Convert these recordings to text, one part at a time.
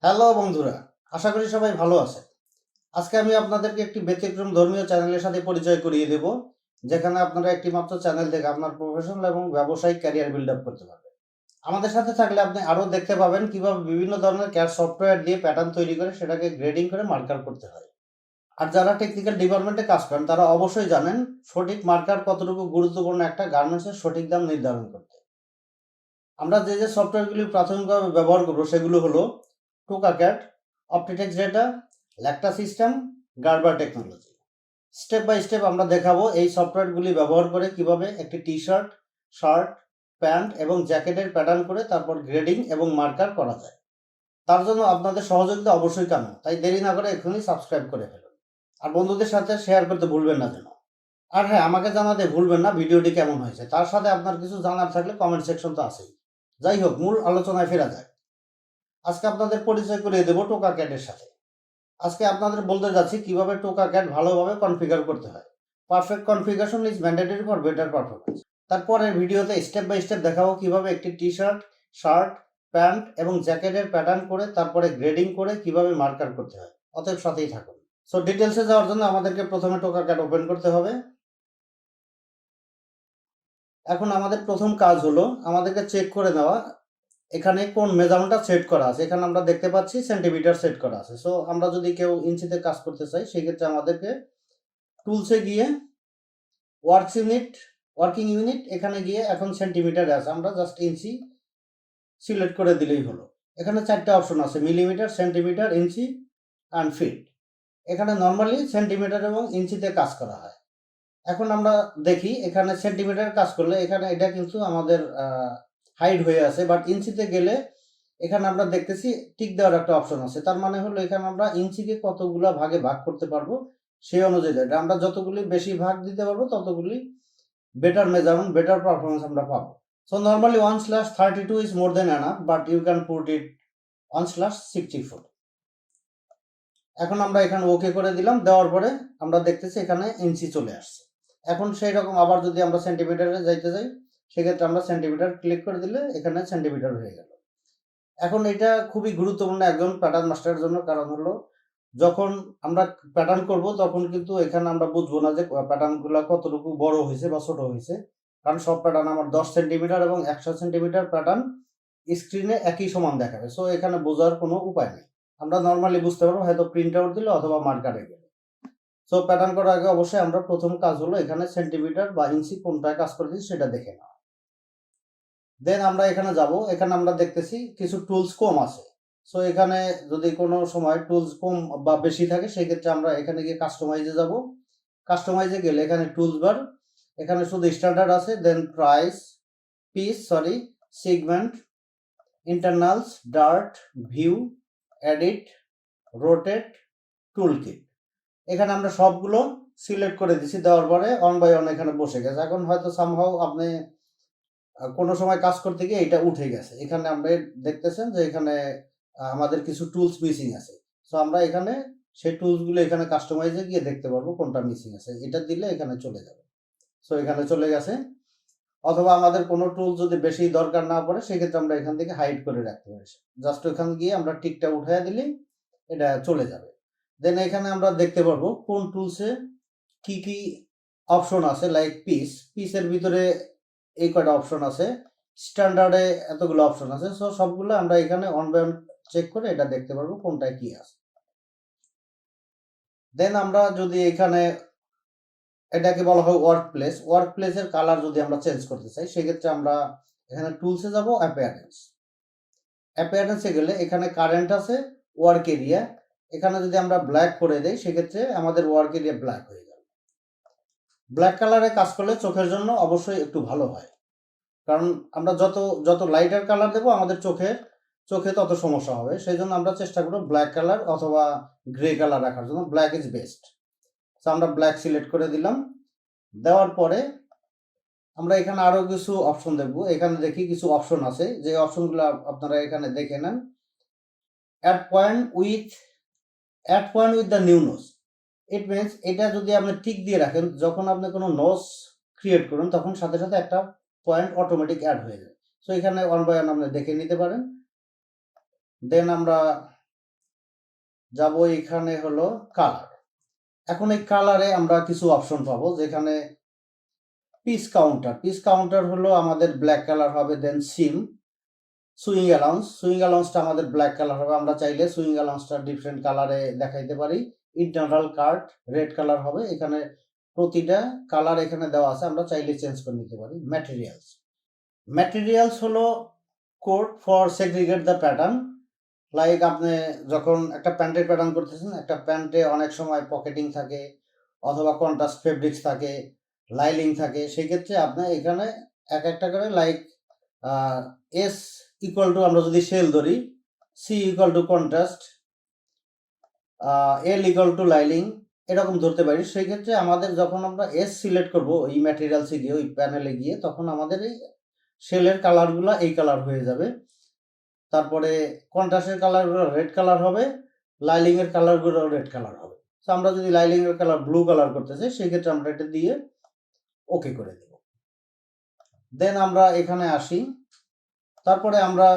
Hello বন্ধুরা, আশা করি সবাই ভালো আছে। আজকে আমি আপনাদেরকে একটি ব্যতিক্রম ধর্মীয় চ্যানেলের সাথে পরিচয় করিয়ে দেব, যেখানে আপনারা একটি মাত্র চ্যানেল থেকে আপনার প্রফেশনাল এবং ব্যবসায়িক ক্যারিয়ার বিল্ড আপ করতে পারবেন। আমাদের সাথে থাকলে আপনি আরও দেখতে পাবেন কিভাবে বিভিন্ন ধরনের ক্যাড সফটওয়্যার দিয়ে প্যাটার্ন তৈরি করে সেটাকে গ্রেডিং করে মার্কার করতে হয়। আর যারা টেকনিক্যাল ডিপার্টমেন্টে কাজ করেন তারা অবশ্যই জানেন সঠিক মার্কার কতটুকু গুরুত্বপূর্ণ একটা গার্মেন্টসের সঠিক দাম নির্ধারণ করতে। আমরা যে সফটওয়্যারগুলি প্রাথমিকভাবে ব্যবহার করব সেগুলো হলো Tuka Cad, Optitex Data, Lectra system, Gerber technology. Step by step আমরা দেখাবো এই সফটওয়্যারগুলি ব্যবহার করে কিভাবে একটি টি-শার্ট, শার্ট, প্যান্ট এবং জ্যাকেটের প্যাটার্ন করে তারপর গ্রেডিং এবং মার্কার করা যায়। তার জন্য আপনাদের সহযোগিতা অবশ্যই কাম্য, তাই দেরি না করে এখনই সাবস্ক্রাইব করে ফেলুন। আর বন্ধুদের সাথে শেয়ার করতে ভুলবেন না যেন। আর হ্যাঁ, আমাকে জানাতে ভুলবেন না ভিডিওটি কেমন হয়েছে। তার সাথে আপনার কিছু জানার থাকলে কমেন্ট সেকশন তো আছেই। যাই হোক, মূল আলোচনায় ফেরা যায়। আজকে আপনাদের পরিচয় করিয়ে দেবো টোকা ক্যাডের সাথে। আজকে আপনাদের বলতে যাচ্ছি কিভাবে টোকা ক্যাড ভালোভাবে কনফিগার করতে হয়। Perfect configuration is mandatory for better performance. তারপরের ভিডিওতে স্টেপ বাই স্টেপ দেখাবো কিভাবে একটি টি-শার্ট, শার্ট, প্যান্ট এবং জ্যাকেটের প্যাটার্ন করে তারপরে গ্রেডিং করে কিভাবে মার্কার করতে হয়। অতএব সাথেই থাকুন। সো ডিটেলসে যাওয়ার জন্য আমাদেরকে প্রথমে টোকা ক্যাড ওপেন করতে হবে। এখন আমাদের প্রথম কাজ হলো আমাদেরকে চেক করে নেওয়া এখানে কোন মেজারমেন্টটা সেট করা আছে। এখানে আমরা দেখতে পাচ্ছি সেন্টিমিটার সেট করা আছে। সো আমরা যদি কেউ ইঞ্চিতে কাজ করতে চাই সেক্ষেত্রে আমাদেরকে টুলসে গিয়ে ওয়ার্কিং ইউনিট এখানে গিয়ে এখন সেন্টিমিটারে আছে, আমরা জাস্ট ইঞ্চি সিলেক্ট করে দিলেই হলো। এখানে 4টা অপশন আছে, millimetre, centimetre, inch and feet. এখানে নর্মালি সেন্টিমিটার এবং ইঞ্চিতে কাজ করা হয়। এখন আমরা দেখি এখানে সেন্টিমিটার কাজ করলে এখানে এটা কিন্তু আমাদের হাইড হয়ে আছে, বাট ইঞ্চিতে গেলে এখানে আমরা দেখতেছি টিক দেওয়ার একটা অপশন আছে। তার মানে হলো এখানে আমরা ইঞ্চিকে কতগুলা ভাগে ভাগ করতে পারবো সেই অনুযায়ী আমরা যতগুলি বেশি ভাগ দিতে পারবো ততগুলি বেটার মেজারমেন্ট, বেটার পারফরমেন্স আমরা পাবো। So normally 1/32 is more than enough, but you can put it 1/64. এখন আমরা এখানে ওকে করে দিলাম। দেওয়ার পরে আমরা দেখতেছি এখানে ইঞ্চি চলে আসছে। এখন সেই রকম আবার যদি আমরা সেন্টিমিটারে যাইতে যাই সেক্ষেত্রে আমরা সেন্টিমিটার ক্লিক করে দিলে এখানে সেন্টিমিটার হয়ে গেল। এখন এটা খুবই গুরুত্বপূর্ণ একজন প্যাটার্ন মাস্টারের জন্য, কারণ হলো যখন আমরা প্যাটার্ন করব তখন কিন্তু এখানে আমরা বুঝবো না যে প্যাটার্নগুলো কতটুকু বড় হয়েছে বা ছোট হয়েছে, কারণ সব প্যাটার্ন আমার 10 সেন্টিমিটার এবং 100 সেন্টিমিটার প্যাটার্ন স্ক্রিনে একই সমান দেখাবে। সো এখানে বোঝার কোনো উপায় নেই। আমরা নর্মালি বুঝতে পারবো হয়তো প্রিন্ট আউট দিলে অথবা মার্কারে গেলে। সো প্যাটার্ন করার আগে অবশ্যই আমরা প্রথম কাজ হলো এখানে সেন্টিমিটার বা ইঞ্চি কোনটায় কাজ করে দিচ্ছি সেটা দেখে নাও। দেন আমরা এখানে যাব। এখানে আমরা দেখতেছি কিছু টুলস কম আছে। সো এখানে যদি কোনো সময় টুলস কম বা বেশি থাকে সেক্ষেত্রে আমরা এখানে গিয়ে কাস্টমাইজে যাব। কাস্টমাইজে গেলে এখানে টুলস বার, এখানে শুধু স্ট্যান্ডার্ড আছে, then price, segment, internals, dart, view, edit, rotate, toolkit. এখানে আমরা সবগুলো সিলেক্ট করে দিছি। দেওয়ার পরে অন বাই অন এখানে বসে গেছে। এখন হয়তো সামহাউ আপনি কোনো সময় কাজ করতে গিয়ে এটা উঠে গেছে। এখানে আমরা দেখতেছেন যে এখানে আমাদের কিছু টুলস মিসিং আছে। সো আমরা এখানে সেই টুলসগুলো এখানে কাস্টমাইজে গিয়ে দেখতে পারবো কোনটা মিসিং আছে। এটা দিলে এখানে চলে যাবে। সো এখানে চলে গেছে। অথবা আমাদের কোনো টুল যদি বেশি দরকার না পড়ে সেক্ষেত্রে আমরা এখান থেকে হাইড করে রাখতে পারি। জাস্ট ওখানে গিয়ে আমরা টিকটা উঠাইয়া দিলেই এটা চলে যাবে। দেন এখানে আমরা দেখতে পারবো কোন টুলসে কি কি অপশন আছে, লাইক পিসের ভিতরে এই কয়টা অপশন আছে, স্ট্যান্ডার্ডে এতগুলো অপশন আছে। সো সবগুলো আমরা এখানে অন বাই অন চেক করে এটা দেখতে পারবো কোনটায় কি আছে। দেন আমরা যদি এখানে এটাকে বলা হয় ওয়ার্ক প্লেসের কালার যদি আমরা চেঞ্জ করতে চাই সেক্ষেত্রে আমরা এখানে টুলসে যাব, অ্যাপিয়ারেন্সে গেলে এখানে কারেন্ট আছে, ওয়ার্ক এরিয়া। এখানে যদি আমরা ব্ল্যাক করে দেই সেক্ষেত্রে আমাদের ওয়ার্ক এরিয়া ব্ল্যাক হয়ে যাবে। ব্ল্যাক কালারে কাজ করলে চোখের জন্য অবশ্যই একটু ভালো হয়, কারণ আমরা যত লাইটার কালার দেবো আমাদের চোখে তত সমস্যা হবে। সেই জন্য আমরা চেষ্টা করবো ব্ল্যাক কালার অথবা গ্রে কালার রাখার জন্য। Black is best. সো আমরা ব্ল্যাক সিলেক্ট করে দিলাম। দেওয়ার পরে আমরা এখানে আরো কিছু অপশন দেখবো। এখানে দেখি কিছু অপশন আছে, যে অপশনগুলো আপনারা এখানে দেখে নেন। Add point with the new nose. It means এটা যদি আপনি টিক দিয়ে রাখেন, যখন আপনি কোনো নোজ ক্রিয়েট করুন তখন সাথে সাথে একটা পয়েন্ট অটোমেটিক অ্যাড হয়ে যায়। সো এখানে ওয়ান বাই ওয়ান আপনি দেখে নিতে পারেন। দেন আমরা যাব এখানে হলো কালার। এখন এই কালারে আমরা কিছু অপশন পাবো, যেখানে পিস কাউন্টার হলো আমাদের ব্ল্যাক কালার হবে। দেন সুইং অ্যালাউন্সটা আমাদের ব্ল্যাক কালার হবে। আমরা চাইলে সুইং অ্যালাউন্সটা ডিফারেন্ট কালারে দেখাইতে পারি। ইন্টারনাল কার্ড রেড কালার হবে। এখানে প্রতিটা কালার এখানে দেওয়া আছে, আমরা চাইলে চেঞ্জ করে নিতে পারি। ম্যাটেরিয়ালস হলো code for segregate the pattern. Like আপনি যখন একটা প্যান্টের প্যাটার্ন করতেছেন, একটা প্যান্টে অনেক সময় পকেটিং থাকে অথবা কন্ট্রাস্ট ফেব্রিক্স থাকে, লাইলিং থাকে, সেই ক্ষেত্রে আপনি এখানে এক একটা করে লাইক এস ইকুয়াল টু আমরা যদি সেল ধরি, C equal to contrast, L equal to lining, এরকম ধরতে পারি। সেই ক্ষেত্রে আমাদের যখন আমরা এস সিলেক্ট করব ওই ম্যাটেরিয়ালসে গিয়ে, ওই প্যানেলে গিয়ে, তখন আমাদের এই সেলের কালারগুলো এই কালার হয়ে যাবে। তারপরে কন্ট্রাস্টের কালারগুলো রেড কালার হবে, লাইলিং এর কালারগুলো রেড কালার হবে। তো আমরা যদি লাইলিং এর কালার ব্লু কালার করতে চাই, সেই ক্ষেত্রে আমরা এটা দিয়ে ওকে করে দেব। দেন আমরা এখানে আসি, তারপরে আমরা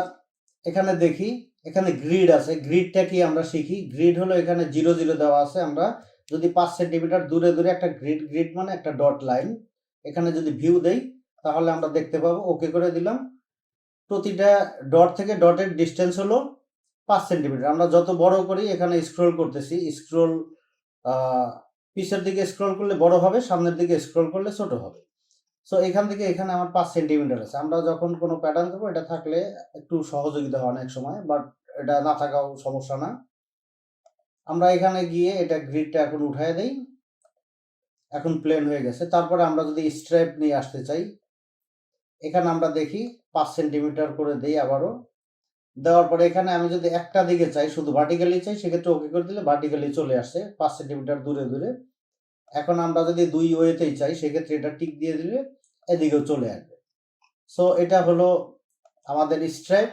এখানে দেখি, এখানে গ্রিড আছে। গ্রিডটা কি আমরা শিখি। গ্রিড হলো এখানে 0 0 দেওয়া আছে। আমরা যদি 5 সেন্টিমিটার দূরে দূরে একটা গ্রিড মানে একটা ডট লাইন, এখানে যদি ভিউ দেই তাহলে আমরা দেখতে পাবো। ওকে করে দিলাম। প্রতিটা ডট থেকে ডটের ডিস্টেন্স হলো 5 সেন্টিমিটার। আমরা যত বড় করি, এখানে স্ক্রল করতেছি, পিছের দিকে স্ক্রল করলে বড় হবে, সামনের দিকে স্ক্রল করলে ছোট হবে। সো এখান থেকে এখানে আমার 5 সেন্টিমিটার আছে। আমরা যখন কোনো প্যাটার্ন করবো, এটা থাকলে একটু সহযোগিতা হয় অনেক সময়, বাট এটা না থাকাও সমস্যা না। আমরা এখানে গিয়ে এটা গ্রিডটা এখন উঠায় দেই, এখন প্লেন হয়ে গেছে। তারপরে আমরা যদি স্ট্রাইপ নিয়ে আসতে চাই, এখানে আমরা দেখি 5 সেন্টিমিটার করে দেই আবারও। দেওয়ার পরে এখানে আমি যদি একটা দিকে চাই, শুধু ভার্টিক্যালি চাই, সেক্ষেত্রে ওকে করে দিলে ভার্টিক্যালি চলে আসছে 5 সেন্টিমিটার দূরে দূরে। এখন আমরা যদি 2 ওয়েতেই চাই, সেক্ষেত্রে এটা টিক দিয়ে দিলে এদিকেও চলে আসবে। সো এটা হলো আমাদের স্ট্রাইপ।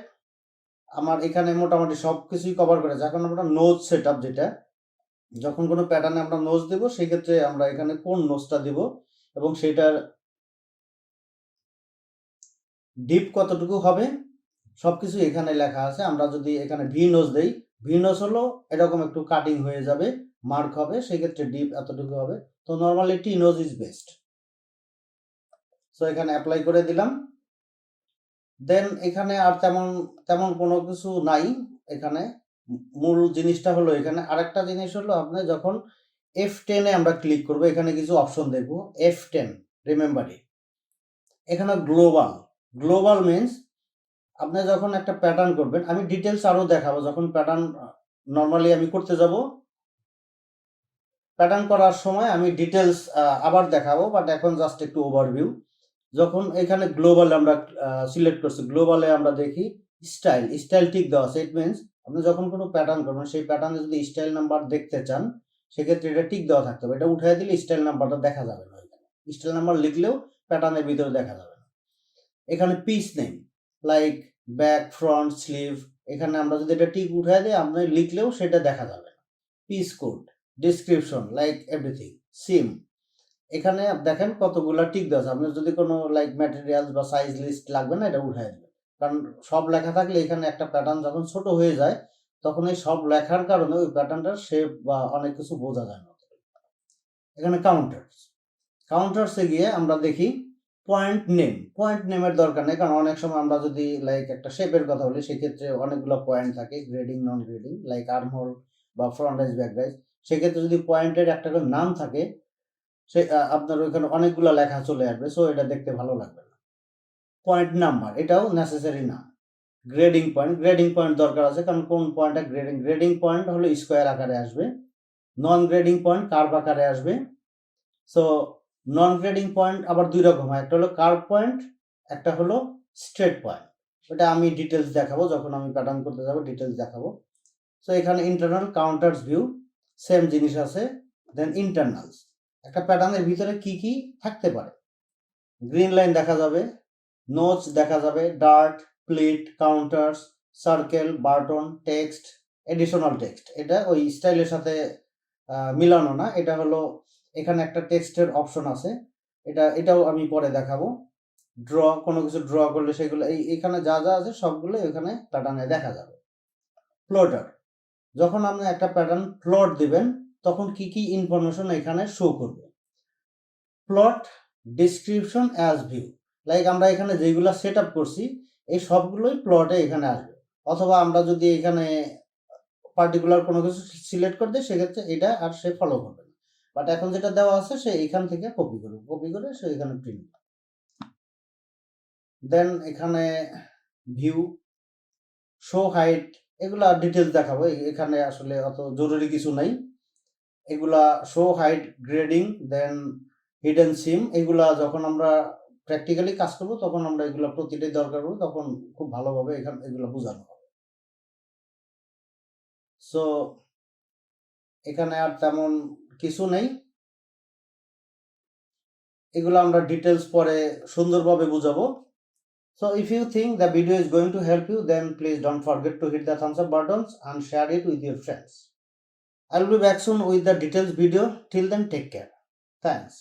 আমার এখানে মোটামুটি সব কিছুই কভার করেছে। এখন আমরা নোজ সেট আপ, যেটা যখন কোনো প্যাটার্নে আমরা নোজ দেবো, সেই ক্ষেত্রে আমরা এখানে কোন নোজটা দিব এবং সেটার ডিপ কতটুকু হবে সবকিছু এখানে লেখা আছে। আমরা যদি এখানে ভি নোজ দেই, ভি নোজ হলো এরকম একটু কাটিং হয়ে যাবে, মার্ক হবে, সেই ক্ষেত্রে ডিপ এতটুকু হবে। তো normally T nose is best. So এখানে অ্যাপ্লাই করে দিলাম। দেন এখানে আর তেমন কোনো কিছু নাই। এখানে মূল জিনিসটা হলো, এখানে আরেকটা জিনিস হলো, আপনি যখন F10 এ আমরা ক্লিক করব, এখানে কিছু অপশন দেখব। F10 remember it. এখানে গ্লোবাল মিন্স আপনি যখন একটা প্যাটার্ন করবেন, আমি ডিটেলস আরো দেখাবো যখন প্যাটার্ন নর্মালি আমি করতে যাব। প্যাটার্ন করার সময় আমি ডিটেলস আবার দেখাবো, বাট এখন জাস্ট একটু ওভারভিউ। যখন এখানে গ্লোবাল আমরা সিলেক্ট করছি, গ্লোবালে আমরা দেখি স্টাইল টিক দেওয়া আছে। ইট মিনস আপনি যখন কোনো প্যাটার্ন করবেন, সেই প্যাটার্নে যদি স্টাইল নাম্বার দেখতে চান, সেক্ষেত্রে এটা টিক দেওয়া থাকতে হবে। এটা উঠিয়ে দিলে স্টাইল নাম্বারটা দেখা যাবে না। এখানে স্টাইল নাম্বার লিখলেও প্যাটার্নের ভিতরে দেখা যাবে না। এখানে piece name like back, front, sleeve, এখানে আমরা যদি এটা টিক উঠিয়ে দিই, আপনি লিখলেও সেটা দেখা যাবে না। Piece code, description like everything, sim, এখানে দেখেন কতগুলা টিক দেওয়া আছে। আপনার যদি কোনো লাইক ম্যাটেরিয়ালস বা সাইজ লিস্ট লাগবে না, এটা উঠাই দেবেন। কারণ সব লেখা থাকলে এখানে একটা প্যাটার্ন যখন ছোট হয়ে যায়, তখন এই সব লেখার কারণে ওই প্যাটার্নটার শেপ বা অনেক কিছু বোঝা যায় না। এখানে কাউন্টার্সে গিয়ে আমরা দেখি পয়েন্ট নেমের দরকার নেই, কারণ অনেক সময় আমরা যদি লাইক একটা শেপের কথা বলি, সেক্ষেত্রে অনেকগুলো পয়েন্ট থাকে, গ্রেডিং, নন গ্রেডিং, লাইক আর্মহোল বা ফ্রন্ট রাইজ, ব্যাক রাইজ। সেক্ষেত্রে যদি পয়েন্টের একটা করে নাম থাকে, সে আপনার ওইখানে অনেকগুলো লেখা চলে আসবে। সো এটা দেখতে ভালো লাগবে না। পয়েন্ট নাম্বার, এটাও নেসেসারি না। গ্রেডিং পয়েন্ট দরকার আছে, কারণ কোন পয়েন্টটা গ্রেডিং পয়েন্ট হলো স্কোয়ার আকারে আসবে, নন গ্রেডিং পয়েন্ট কার্ভ আকারে আসবে। সো নন গ্রেডিং পয়েন্ট আবার দুই রকম হয়, একটা হলো কার্ভ পয়েন্ট, একটা হলো স্ট্রেট পয়েন্ট। এটা আমি ডিটেলস দেখাবো, যখন আমি প্যাটার্ন করতে যাবো ডিটেলস দেখাবো। সো এখানে ইন্টারনাল কাউন্টার্স ভিউ, সেম জিনিস আছে। দেন ইন্টারনালস, একটা প্যাটার্নের ভিতরে কি কি থাকতে পারে। গ্রিন লাইন দেখা যাবে, নোচ দেখা যাবে, dart, pleat, counters, circle, button, text, additional text. এটা ওই স্টাইলের সাথে মিলানো না, এটা হলো এখানে একটা টেক্সটের অপশন আছে। এটাও আমি পরে দেখাবো। কোনো কিছু ড্র করলে সেগুলো এখানে যা যা আছে সবগুলো এখানে প্যাটার্নে দেখা যাবে। ফ্লোটার, যখন আপনি একটা প্যাটার্ন প্লট দিবেন তখন কি কি ইনফরমেশন এখানে শো করবে। Plot description as view, like আমরা এখানে যেগুলো সেট আপ করছি এই সবগুলোই প্লটে এখানে আসবে। অথবা আমরা যদি এখানে পার্টিকুলার কোনো কিছু সিলেক্ট করে দিই সেক্ষেত্রে এটা আর সে ফলো করবে না। বাট এখন যেটা দেওয়া আছে সে এখান থেকে কপি করে সে এখানে প্রিন্ট। দেন এখানে ভিউ, শো হাইট, এগুলা ডিটেলস দেখাবো, এখানে আসলে অত জরুরি কিছু নাই। এগুলা শো হাইট, গ্রেডিং, দেন হিডেন সিম, এগুলা যখন আমরা প্র্যাকটিক্যালি কাজ করবো তখন আমরা এগুলা প্রতিটাই দরকার হবে, তখন খুব ভালোভাবে এখানে এগুলো বোঝানো হবে। সো এখানে আর তেমন কিছু নেই, এগুলো আমরা ডিটেলস পরে সুন্দরভাবে বুঝাবো। So if you think the video is going to help you, then please don't forget to hit the thumbs up buttons and share it with your friends. I will be back soon with the details video. Till then, take care. Thanks.